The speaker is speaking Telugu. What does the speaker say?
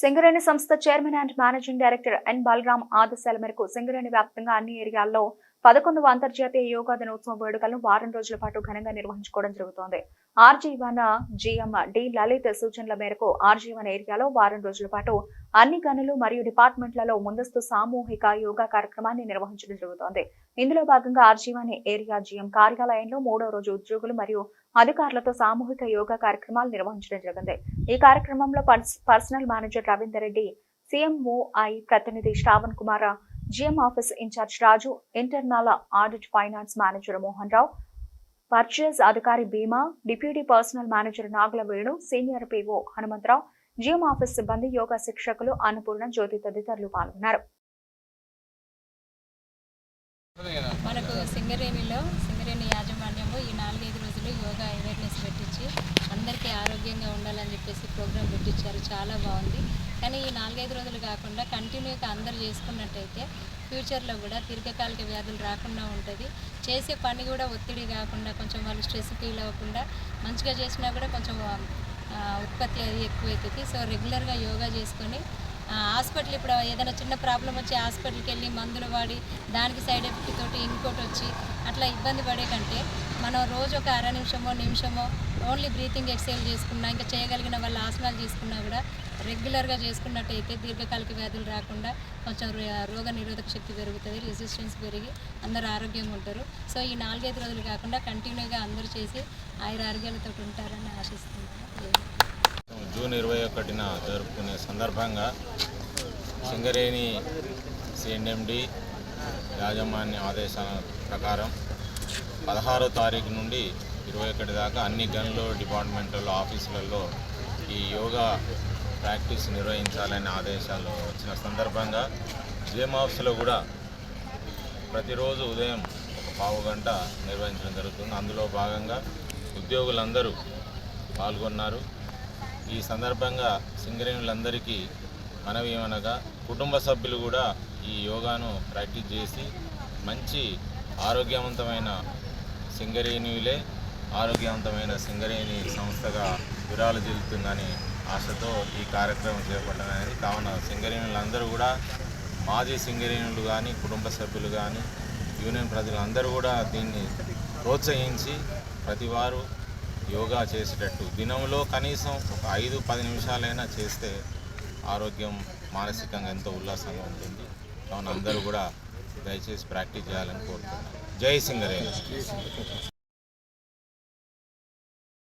సింగరేణి సంస్థ chairman and managing director N Balaram ఆదేశాల మేరకు సింగరేణి వ్యాప్తంగా అన్ని ఏరియాల్లో 11వ అంతర్జాతీయ యోగా దినోత్సవం వేడుకలను వారం రోజుల పాటు ఘనంగా నిర్వహించుకోవడం జరుగుతోంది. ఆర్జీవన్ జీఎం డి లలిత్ సూచనల మేరకు ఆర్జీవన్ ఏరియాలో వారం రోజుల పాటు అన్ని గనులు మరియు డిపార్ట్మెంట్లలో ముందస్తు సామూహిక యోగా కార్యక్రమాన్ని నిర్వహించడం జరుగుతోంది. ఇందులో భాగంగా ఆర్జీవన్ ఏరియా జీఎం కార్యాలయంలో 3వ రోజు ఉద్యోగులు మరియు అధికారులతో సామూహిక యోగా కార్యక్రమాలు నిర్వహించడం జరిగింది. ఈ కార్యక్రమంలో personnel manager Raveender Reddy, CMOI ప్రతినిధి Shravan Kumar, GM office incharge Raju, internal audit finance manager Mohan Rao, purchase అధికారి Bheema, deputy personnel manager Nagula Venu, senior PO Hanumantharao, GM office సిబ్బంది, యోగా శిక్షకులు అన్నపూర్ణ, జ్యోతి తదితరులు పాల్గొన్నారు. మనకు సింగరేణి యాజమాన్యము ఈ 4-5 రోజులు యోగా అవేర్నెస్ పెట్టించి అందరికీ ఆరోగ్యంగా ఉండాలని చెప్పేసి ప్రోగ్రాం పెట్టించారు. చాలా బాగుంది. కానీ ఈ 4-5 రోజులు కాకుండా కంటిన్యూగా అందరు చేసుకున్నట్టయితే ఫ్యూచర్లో కూడా దీర్ఘకాలిక వ్యాధులు రాకుండా ఉంటుంది. చేసే పని కూడా ఒత్తిడి కాకుండా కొంచెం వాళ్ళు స్ట్రెస్ ఫీల్ అవ్వకుండా మంచిగా చేసినా కూడా కొంచెం ఉత్పత్తి అది ఎక్కువైతుంది. సో రెగ్యులర్గా యోగా చేసుకొని హాస్పిటల్ ఇప్పుడు ఏదైనా చిన్న ప్రాబ్లం వచ్చి హాస్పిటల్కి వెళ్ళి మందులు వాడి దానికి సైడ్ ఎఫెక్ట్ తోటి ఇంకోటి వచ్చి అట్లా ఇబ్బంది పడే కంటే మనం రోజు ఒక అర నిమిషమో ఓన్లీ బ్రీతింగ్ ఎక్సర్సైజ్ చేసుకున్నా, ఇంకా చేయగలిగిన వాళ్ళ ఆసనాలు చేసుకున్నా కూడా రెగ్యులర్గా చేసుకున్నట్టయితే దీర్ఘకాలిక వ్యాధులు రాకుండా కొంచెం రోగ నిరోధక శక్తి పెరుగుతుంది, రెసిస్టెన్స్ పెరిగి అందరూ ఆరోగ్యంగా ఉంటారు. సో ఈ 4-5 రోజులు కాకుండా కంటిన్యూగా అందరూ చేసి ఆరోగ్యాలతో ఉంటారని ఆశిస్తున్నాను. జూన్ 21న జరుపుకునే సందర్భంగా సింగరేణి సిఎండి యాజమాన్య ఆదేశాల ప్రకారం 16వ తారీఖు నుండి 21 దాకా అన్ని గన్లు డిపార్ట్మెంట్లలో ఆఫీసులలో ఈ యోగా ప్రాక్టీస్ నిర్వహించాలనే ఆదేశాలు వచ్చిన సందర్భంగా జీఎం ఆఫీసులో కూడా ప్రతిరోజు ఉదయం ఒక పావు గంట నిర్వహించడం జరుగుతుంది. అందులో భాగంగా ఉద్యోగులందరూ పాల్గొన్నారు. ఈ సందర్భంగా సింగరేణులందరికీ మనవి ఏమనగా కుటుంబ సభ్యులు కూడా ఈ యోగాను ప్రాక్టీస్ చేసి మంచి ఆరోగ్యవంతమైన సింగరేణులే ఆరోగ్యవంతమైన సింగరేణి సంస్థగా విరాళిల్లుతుందని ఆశతో ఈ కార్యక్రమం చేపట్టడం అనేది. కావున సింగరేణులందరూ కూడా మాజీ సింగరేణులు కానీ కుటుంబ సభ్యులు కానీ యూనియన్ ప్రజలందరూ కూడా దీన్ని ప్రోత్సహించి ప్రతివారు యోగా చేసేటట్టు దినంలో కనీసం ఒక 5-10 నిమిషాలైనా చేస్తే ఆరోగ్యం మానసికంగా ఎంతో ఉల్లాసంగా ఉంటుంది. కావున అందరూ కూడా దయచేసి ప్రాక్టీస్ చేయాలని కోరుతున్నాను. జై సింగరేణి.